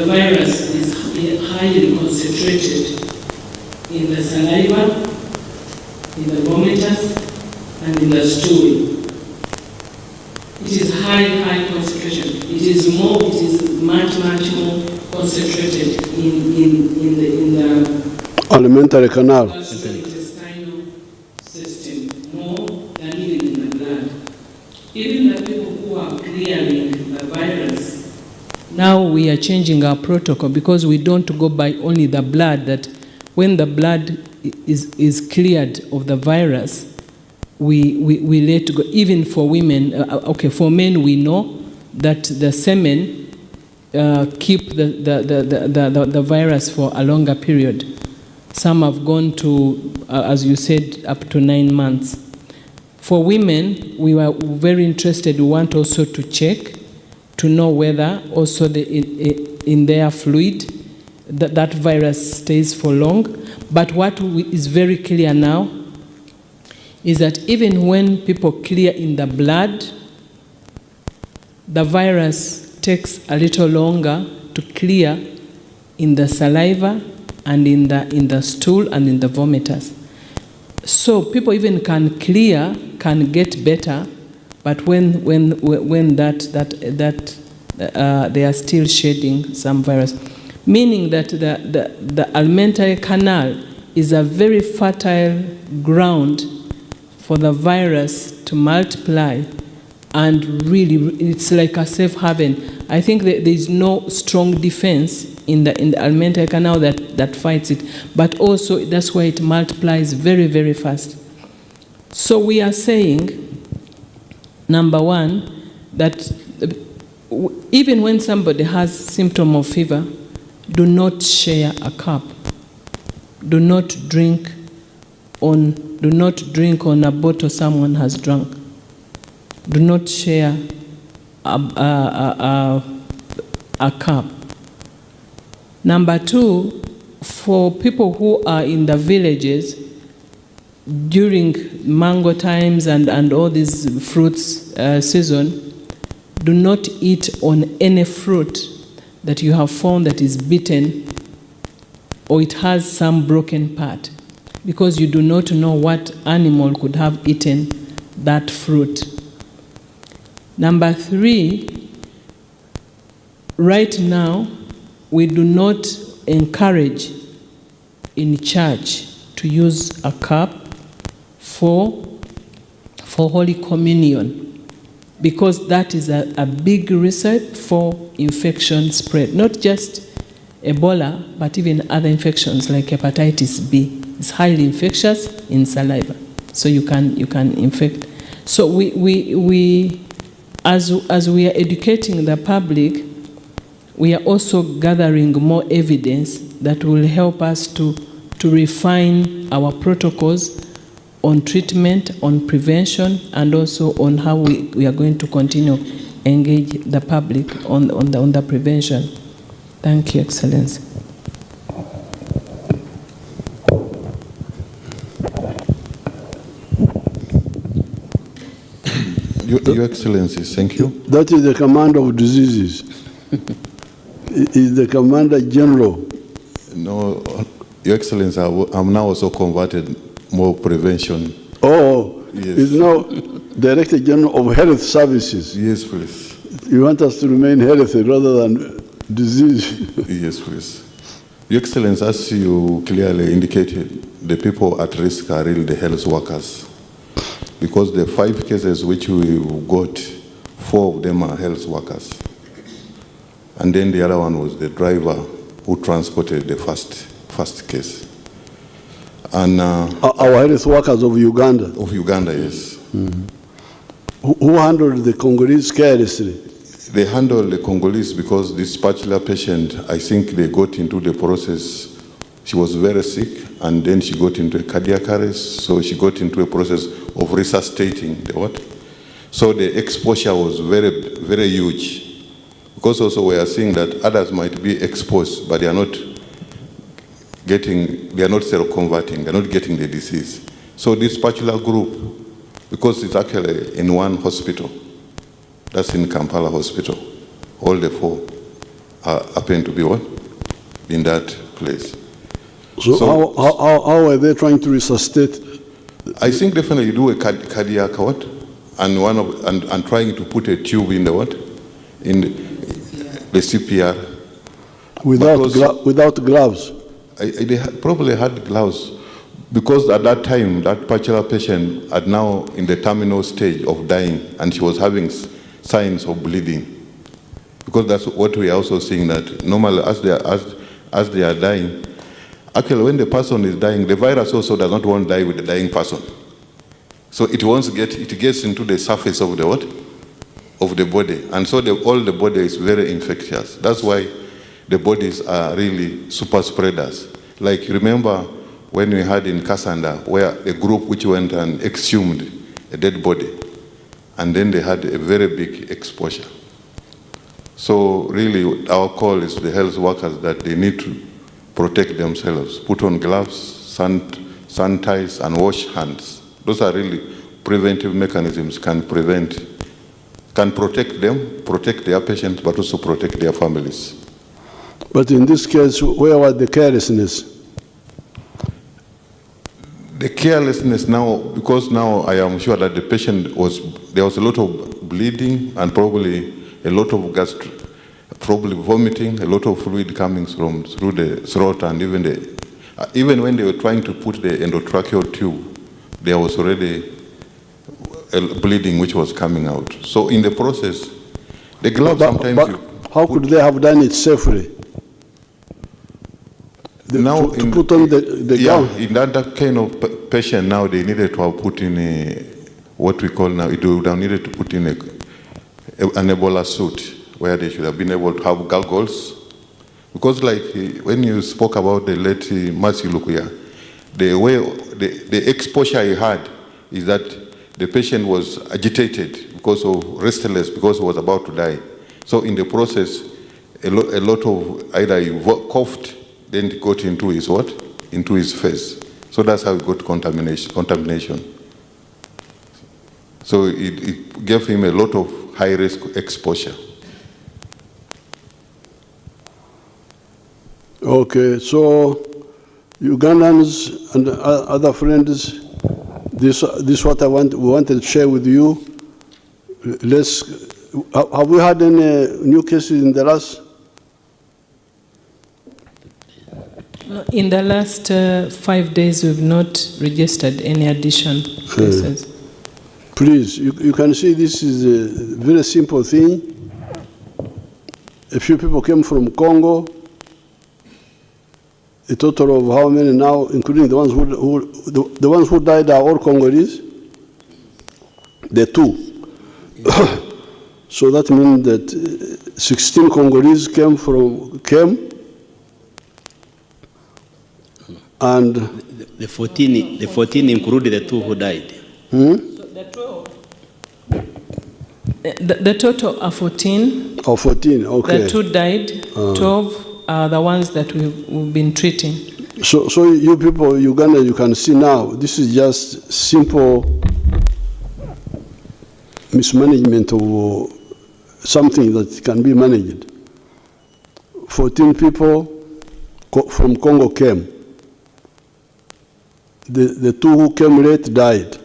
virus is highly concentrated in the saliva, in the vomitus, and in the stool. It is high concentration. It is much more concentrated in the alimentary canal. Intestinal system, more than even in the blood. Even the people who are clearing the virus, now we are changing our protocol because we don't go by only the blood, that when the blood is cleared of the virus, we let go. Even for women, for men we know that the semen keep the virus for a longer period. Some have gone to, as you said, up to 9 months. For women, we were very interested. We want also to check to know whether also in their fluid that virus stays for long. But what is very clear now is that even when people clear in the blood, the virus takes a little longer to clear in the saliva and in the stool and in the vomitus. So people even can clear, can get better, but when they are still shedding some virus, meaning that the alimentary canal is a very fertile ground for the virus to multiply, and really it's like a safe haven. I think that there is no strong defense in the alimentary canal that fights it, but also that's why it multiplies very, very fast. So we are saying, number one, that even when somebody has symptom of fever, do not share a cup. Do not drink on a bottle someone has drunk. Do not share a cup. Number two, for people who are in the villages during mango times and all these fruits season, do not eat on any fruit that you have found that is bitten or it has some broken part, because you do not know what animal could have eaten that fruit. Number three, right now, we do not encourage in church to use a cup for Holy Communion, because that is a big recipe for infection spread. Not just Ebola, but even other infections like hepatitis B. It's highly infectious in saliva, so you can infect. So we as we are educating the public, we are also gathering more evidence that will help us to refine our protocols on treatment, on prevention, and also on how we are going to continue engage the public on the prevention. Thank you, Excellency. Your Excellency, thank you. That is the commander of diseases. Is the Commander General. No, Your Excellency, I'm now also converted more prevention. Oh, yes. Is now Director General of Health Services. Yes, please. You want us to remain healthy rather than disease. Yes, please. Your Excellency, as you clearly indicated, the people at risk are really the health workers. Because the 5 cases which we got, 4 of them are health workers. And then the other one was the driver who transported the first case. And our health workers of Uganda. Of Uganda, yes. Mm-hmm. Who handled the Congolese carelessly? They handled the Congolese because this particular patient, I think they got into the process She was very sick, and then she got into a cardiac arrest, so she got into a process of resuscitating the what? So the exposure was very, very huge. Because also we are seeing that others might be exposed, but they are not seroconverting, they are not getting the disease. So this particular group, because it's actually in one hospital, that's in Kampala Hospital, all the 4 happen to be what? In that place. So how are they trying to resuscitate? I think definitely do a cardiac what? And trying to put a tube in the what? In the CPR. Without gloves? They probably had gloves, because at that time, that particular patient had now in the terminal stage of dying, and she was having signs of bleeding. Because that's what we are also seeing, that normally as they are dying, actually when the person is dying, the virus also does not want to die with the dying person. So it gets into the surface of the what? Of the body. And so all the body is very infectious. That's why the bodies are really super spreaders. Like remember when we had in Kasanda, where a group which went and exhumed a dead body, and then they had a very big exposure. So really our call is to the health workers that they need to protect themselves, put on gloves, sanitize, and wash hands. Those are really preventive mechanisms, can protect them, protect their patients, but also protect their families. But in this case, where was the carelessness? The carelessness now, because now I am sure that the patient there was a lot of bleeding and probably a lot of probably vomiting, a lot of fluid coming through the throat, and even when they were trying to put the endotracheal tube, there was already a bleeding which was coming out. So in the process, the gloves sometimes how could they have done it safely? Now to put on the gown? In that kind of patient now, they needed to have put in what we call now, it would have needed to put in an Ebola suit, where they should have been able to have goggles. Because like when you spoke about the late Mercy Lukuya, the exposure he had is that the patient was agitated because of restless, because he was about to die. So in the process, a lot of either he coughed, then it got into his what? Into his face. So that's how he got contamination. So it gave him a lot of high-risk exposure. Okay, so Ugandans and other friends, this is what we wanted to share with you. Have we had any new cases in the last? In the last 5 days, we've not registered any additional cases. Please, you can see this is a very simple thing. A few people came from Congo. A total of how many now, including the ones who died are all Congolese? The 2. So that means that 16 Congolese came. And the 14 included the 2 who died. The total are 14. Oh, 14, okay. The 2 died, 12 are the ones that we've been treating. So you people, Uganda, you can see now, this is just simple mismanagement of something that can be managed. 14 people from Congo came. The 2 who came late died.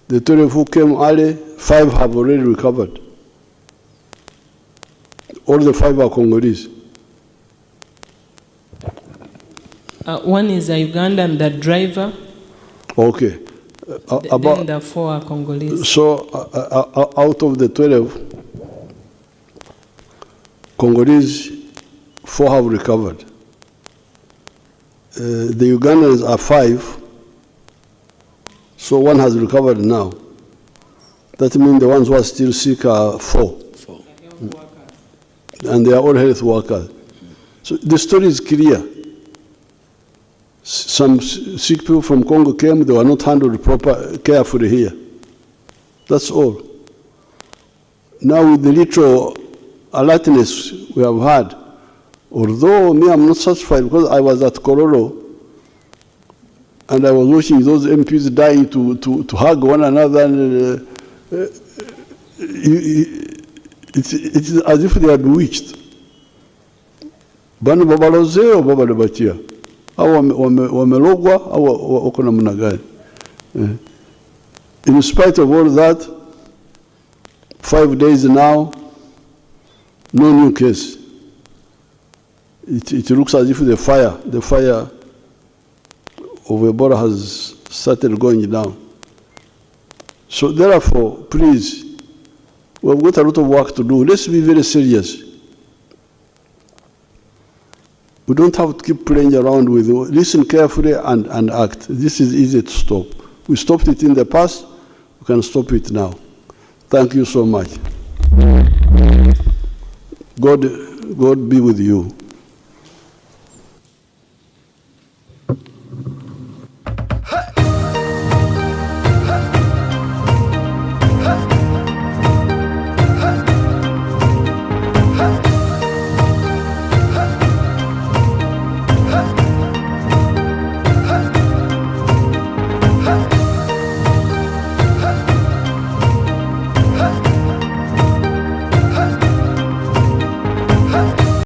The 12 who came early, 5 have already recovered. All the 5 are Congolese. One is a Ugandan, the driver. Okay. Then the 4 are Congolese. So out of the 12, Congolese, 4 have recovered. The Ugandans are 5, so 1 has recovered now. That means the ones who are still sick are 4. And they are all health workers. So the story is clear. Some sick people from Congo came, they were not handled carefully here. That's all. Now with the little alertness we have had, although me, I'm not satisfied because I was at Kororo and I was watching those MPs dying to hug one another. And, it's as if they are bewitched. Bano babaloze o babalebatia. Awa wamelogwa awa wako namna gani. In spite of all that, 5 days now, no new case. It looks as if the fire of Ebola has started going down. So therefore, please, we've got a lot of work to do. Let's be very serious. We don't have to keep playing around with it. Listen carefully and act. This is easy to stop. We stopped it in the past, we can stop it now. Thank you so much. God be with you.